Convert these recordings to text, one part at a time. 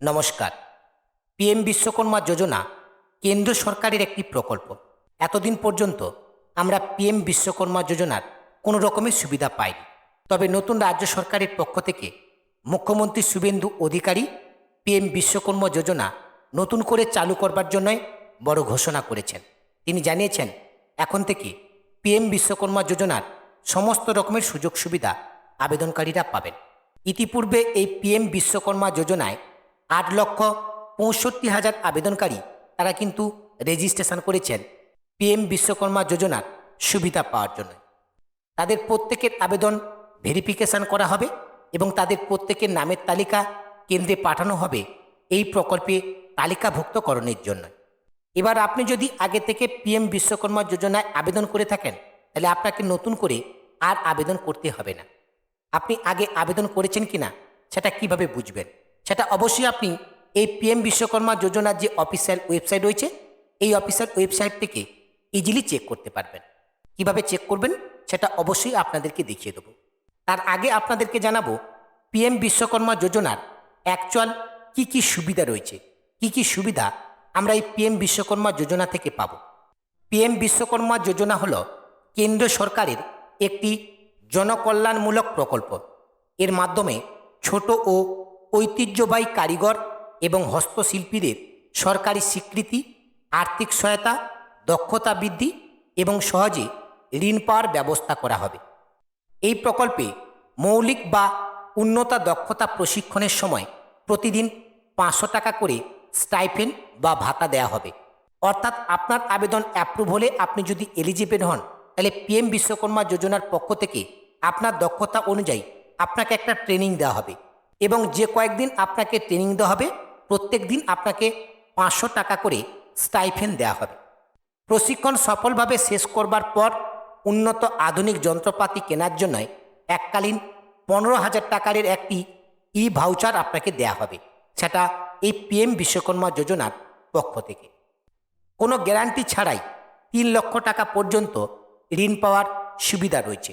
নমস্কার। পিএম বিশ্বকর্মা যোজনা কেন্দ্র সরকারের একটি প্রকল্প। এতদিন পর্যন্ত আমরা পিএম বিশ্বকর্মা যোজনার কোনো রকমের সুবিধা পাইনি। তবে নতুন রাজ্য সরকারের পক্ষ থেকে মুখ্যমন্ত্রী শুভেন্দু অধিকারী পিএম বিশ্বকর্মা যোজনা নতুন করে চালু করবার জন্যই বড় ঘোষণা করেছেন। তিনি জানিয়েছেন, এখন থেকে পিএম বিশ্বকর্মা যোজনার সমস্ত রকমের সুযোগ সুবিধা আবেদনকারীরা পাবেন। ইতিপূর্বে এই পিএম বিশ্বকর্মা যোজনায় 8,65,000 আবেদনকারী তারা কিন্তু রেজিস্ট্রেশন করেছেন পিএম বিশ্বকর্মা যোজনার সুবিধা পাওয়ার জন্য। তাদের প্রত্যেকের আবেদন ভেরিফিকেশন করা হবে এবং তাদের প্রত্যেকের নামের তালিকা কেন্দ্রে পাঠানো হবে এই প্রকল্পে তালিকাভুক্তকরণের জন্য। এবার আপনি যদি আগে থেকে পিএম বিশ্বকর্মা যোজনায় আবেদন করে থাকেন, তাহলে আপনাকে নতুন করে আর আবেদন করতে হবে না। আপনি আগে আবেদন করেছেন কিনা সেটা কিভাবে বুঝবেন? সেটা অবশ্যই আপনি এই পিএম বিশ্বকর্মা যোজনার যে অফিসিয়াল ওয়েবসাইট রয়েছে, এই অফিসিয়াল ওয়েবসাইট থেকে ইজিলি চেক করতে পারবেন। কিভাবে চেক করবেন সেটা অবশ্যই আপনাদেরকে দেখিয়ে দেবো। তার আগে আপনাদেরকে জানাবো পিএম বিশ্বকর্মা যোজনার অ্যাকচুয়াল কি সুবিধা রয়েছে, কি সুবিধা আমরা এই পিএম বিশ্বকর্মা যোজনা থেকে পাব। পিএম বিশ্বকর্মা যোজনা হলো কেন্দ্র সরকারের একটি জনকল্যাণমূলক প্রকল্প। এর মাধ্যমে ছোট ও ঐতিহ্যবাহী কারিগর এবং হস্তশিল্পীদের সরকারি স্বীকৃতি, আর্থিক সহায়তা, দক্ষতা বৃদ্ধি এবং সহজে ঋণ পাওয়ার ব্যবস্থা করা হবে। এই প্রকল্পে মৌলিক বা উন্নত দক্ষতা প্রশিক্ষণের সময় প্রতিদিন 500 টাকা করে স্টাইপেন্ড বা ভাতা দেওয়া হবে। অর্থাৎ আপনার আবেদন অ্যাপ্রুভ হলে আপনি যদি এলিজিবল হন, তাহলে পিএম বিশ্বকর্মা যোজনার পক্ষ থেকে আপনার দক্ষতা অনুযায়ী আপনাকে একটা ট্রেনিং দেওয়া হবে এবং যে কয়েকদিন আপনাকে ট্রেনিং দেওয়া হবে প্রত্যেক দিন আপনাকে 500 টাকা করে স্টাইপেন্ড দেওয়া হবে। প্রশিক্ষণ সফলভাবে শেষ করবার পর উন্নত আধুনিক যন্ত্রপাতি কেনার জন্য এককালীন 15,000 টাকার একটি ভাউচার আপনাকে দেওয়া হবে। সেটা এই পিএম বিশ্বকর্মা যোজনার পক্ষ থেকে। কোনো গ্যারান্টি ছাড়াই 3 লক্ষ টাকা পর্যন্ত ঋণ পাওয়ার সুবিধা রয়েছে।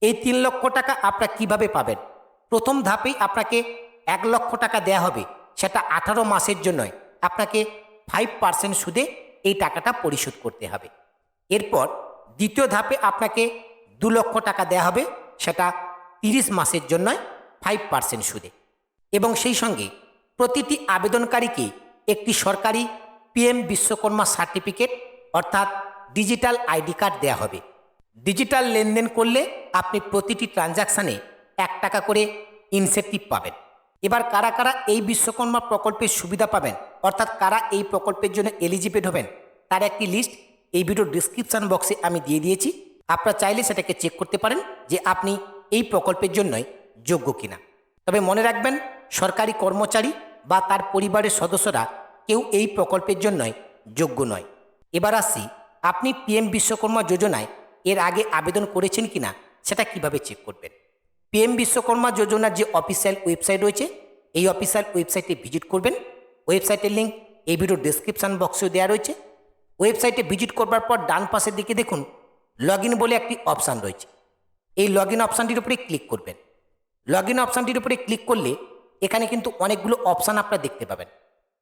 এই 3 লক্ষ টাকা আপনারা কিভাবে পাবেন? প্রথম ধাপেই আপনাকে 1 লক্ষ টাকা দেওয়া হবে, সেটা 18 মাসের জন্য আপনাকে 5% সুদে এই টাকাটা পরিশোধ করতে হবে। এরপর দ্বিতীয় ধাপে আপনাকে 2 লক্ষ টাকা দেওয়া হবে, সেটা 30 মাসের জন্য 5% সুদে। এবং সেই সঙ্গে প্রতিটি আবেদনকারীকে একটি সরকারি পিএম বিশ্বকর্মা সার্টিফিকেট অর্থাৎ ডিজিটাল আইডি কার্ড দেওয়া হবে। ডিজিটাল লেনদেন করলে আপনি প্রতিটি ট্রানজাকশানে 1 টাকা করে ইনসেন্টিভ পাবেন। এবার কারা কারা এই বিশ্বকর্মা প্রকল্পের সুবিধা পাবেন, অর্থাৎ কারা এই প্রকল্পের জন্য এলিজিবল হবেন, তার একটি লিস্ট এই ভিডিওর ডিসক্রিপশান বক্সে আমি দিয়ে দিয়েছি। আপনারা চাইলে সেটাকে চেক করতে পারেন যে আপনি এই প্রকল্পের জন্যই যোগ্য কিনা। তবে মনে রাখবেন, সরকারি কর্মচারী বা তার পরিবারের সদস্যরা কেউ এই প্রকল্পের জন্যই যোগ্য নয়। এবার আসি, আপনি পিএম বিশ্বকর্মা যোজনায় এর আগে আবেদন করেছেন কিনা সেটা কিভাবে চেক করবেন। পিএম বিশ্বকর্মা যোজনার যে অফিসিয়াল ওয়েবসাইট রয়েছে, এই অফিসিয়াল ওয়েবসাইটে ভিজিট করবেন। ওয়েবসাইটের লিঙ্ক এই ভিডিওর ডেসক্রিপশান বক্সেও দেওয়া রয়েছে। ওয়েবসাইটে ভিজিট করবার পর ডান পাশের দিকে দেখুন লগ ইন বলে একটি অপশান রয়েছে। এই লগ ইন অপশানটির উপরে ক্লিক করবেন। লগ ইন অপশানটির উপরে ক্লিক করলে এখানে কিন্তু অনেকগুলো অপশান আপনারা দেখতে পাবেন।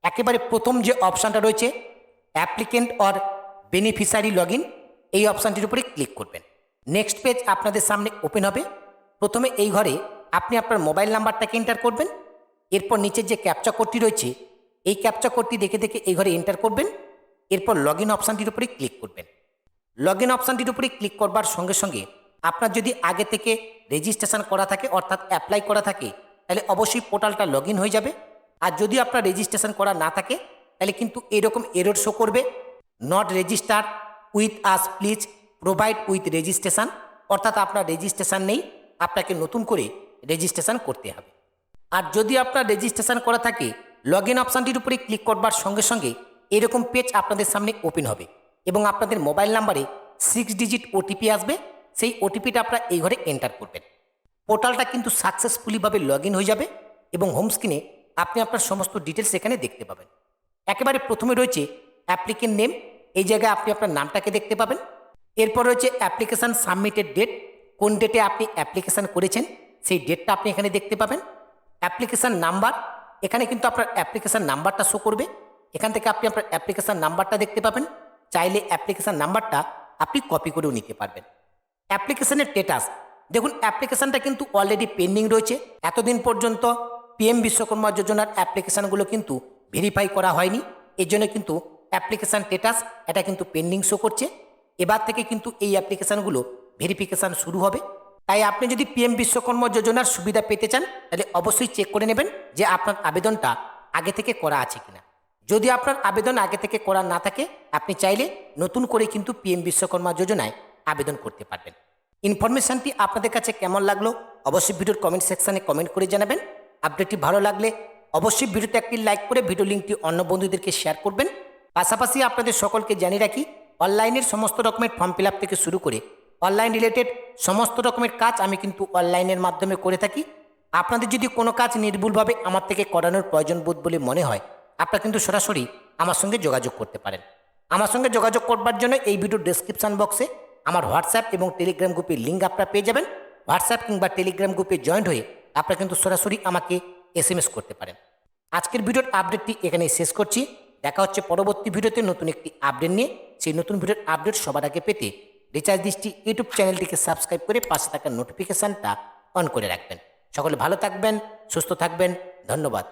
একেবারে প্রথম যে অপশানটা রয়েছে applicant or beneficiary log in, এই অপশানটির উপরে ক্লিক করবেন। নেক্সট পেজ আপনাদের সামনে ওপেন হবে। প্রথমে এই ঘরে আপনি আপনার মোবাইল নাম্বারটাকে এন্টার করবেন। এরপর নিচের যে ক্যাপচা কোডটি রয়েছে, এই ক্যাপচা কোডটি দেখে দেখে এই ঘরে এন্টার করবেন। এরপর লগ ইন অপশানটির উপরে ক্লিক করবেন। লগ ইন অপশানটির উপরে ক্লিক করবার সঙ্গে সঙ্গে আপনার যদি আগে থেকে রেজিস্ট্রেশন করা থাকে অর্থাৎ অ্যাপ্লাই করা থাকে, তাহলে অবশ্যই পোর্টালটা লগ ইন হয়ে যাবে। আর যদি আপনার রেজিস্ট্রেশন করা না থাকে, তাহলে কিন্তু এরকম এরর শো করবে, not register with us, please provide with registration. অর্থাৎ আপনার রেজিস্ট্রেশন নেই, আপনাকে নতুন করে রেজিস্ট্রেশন করতে হবে। আর যদি আপনার রেজিস্ট্রেশন করা থাকে, লগ ইন অপশানটির উপরে ক্লিক করবার সঙ্গে সঙ্গে এরকম পেজ আপনাদের সামনে ওপেন হবে এবং আপনাদের মোবাইল নাম্বারে 6 ডিজিট ওটিপি আসবে। সেই ওটিপিটা আপনারা এই ঘরে এন্টার করবেন। পোর্টালটা কিন্তু সাকসেসফুলিভাবে লগ ইন হয়ে যাবে এবং হোম স্ক্রিনে আপনি আপনার সমস্ত ডিটেলস এখানে দেখতে পাবেন। একেবারে প্রথমে রয়েছে অ্যাপ্লিকেন্ট নেম, এই জায়গায় আপনি আপনার নামটাকে দেখতে পাবেন। এরপর রয়েছে অ্যাপ্লিকেশান সাবমিটেড ডেট, কোন ডেটে আপনি অ্যাপ্লিকেশান করেছেন সেই ডেটটা আপনি এখানে দেখতে পাবেন। অ্যাপ্লিকেশান নাম্বার এখানে কিন্তু আপনার অ্যাপ্লিকেশান নাম্বারটা শো করবে। এখান থেকে আপনি আপনার অ্যাপ্লিকেশান নাম্বারটা দেখতে পাবেন। চাইলে অ্যাপ্লিকেশান নাম্বারটা আপনি কপি করেও নিতে পারবেন। অ্যাপ্লিকেশনের স্ট্যাটাস দেখুন, অ্যাপ্লিকেশানটা কিন্তু অলরেডি পেন্ডিং রয়েছে। এতদিন পর্যন্ত পিএম বিশ্বকর্মা যোজনার অ্যাপ্লিকেশানগুলো কিন্তু ভেরিফাই করা হয়নি। এর জন্য কিন্তু অ্যাপ্লিকেশান স্ট্যাটাস এটা কিন্তু পেন্ডিং শো করছে। এবার থেকে কিন্তু এই অ্যাপ্লিকেশানগুলো ভেরিফিকেশান শুরু হবে। তাই আপনি যদি পিএম বিশ্বকর্মা যোজনার সুবিধা পেতে চান তাহলে অবশ্যই চেক করে নেবেন যে আপনার আবেদনটা আগে থেকে করা আছে কিনা। যদি আপনার আবেদন আগে থেকে করা না থাকে, আপনি চাইলে নতুন করে কিন্তু পিএম বিশ্বকর্মা যোজনায় আবেদন করতে পারবেন। ইনফরমেশনটি আপনাদের কাছে কেমন লাগলো অবশ্যই ভিডিওর কমেন্ট সেকশানে কমেন্ট করে জানাবেন। আপডেটটি ভালো লাগলে অবশ্যই ভিডিওতে একটি লাইক করে ভিডিও লিঙ্কটি অন্য বন্ধুদেরকে শেয়ার করবেন। পাশাপাশি আপনাদের সকলকে জানিয়ে রাখি, অনলাইনের সমস্ত রকমের ফর্ম ফিল আপ থেকে শুরু করে অনলাইন রিলেটেড সমস্ত রকমের কাজ আমি কিন্তু অনলাইনের মাধ্যমে করে থাকি। আপনাদের যদি কোনো কাজ নির্ভুলভাবে আমার থেকে করানোর প্রয়োজন বোধ বলে মনে হয়, আপনারা কিন্তু সরাসরি আমার সঙ্গে যোগাযোগ করতে পারেন। আমার সঙ্গে যোগাযোগ করবার জন্য এই ভিডিওর ডেসক্রিপশন বক্সে আমার হোয়াটসঅ্যাপ এবং টেলিগ্রাম গ্রুপের লিঙ্ক আপনারা পেয়ে যাবেন। হোয়াটসঅ্যাপ কিংবা টেলিগ্রাম গ্রুপে জয়েন্ট হয়ে আপনারা কিন্তু সরাসরি আমাকে এসএমএস করতে পারেন। আজকের ভিডিওর আপডেটটি এখানেই শেষ করছি। দেখা হচ্ছে পরবর্তী ভিডিওতে নতুন একটি আপডেট নিয়ে। সেই নতুন ভিডিওর আপডেট সবার আগে পেতে রিচার্জ দৃষ্টি ইউটিউব চ্যানেলটিকে সাবস্ক্রাইব করে পাশে থাকা নোটিফিকেশানটা অন করে রাখবেন। সকলে ভালো থাকবেন, সুস্থ থাকবেন। ধন্যবাদ।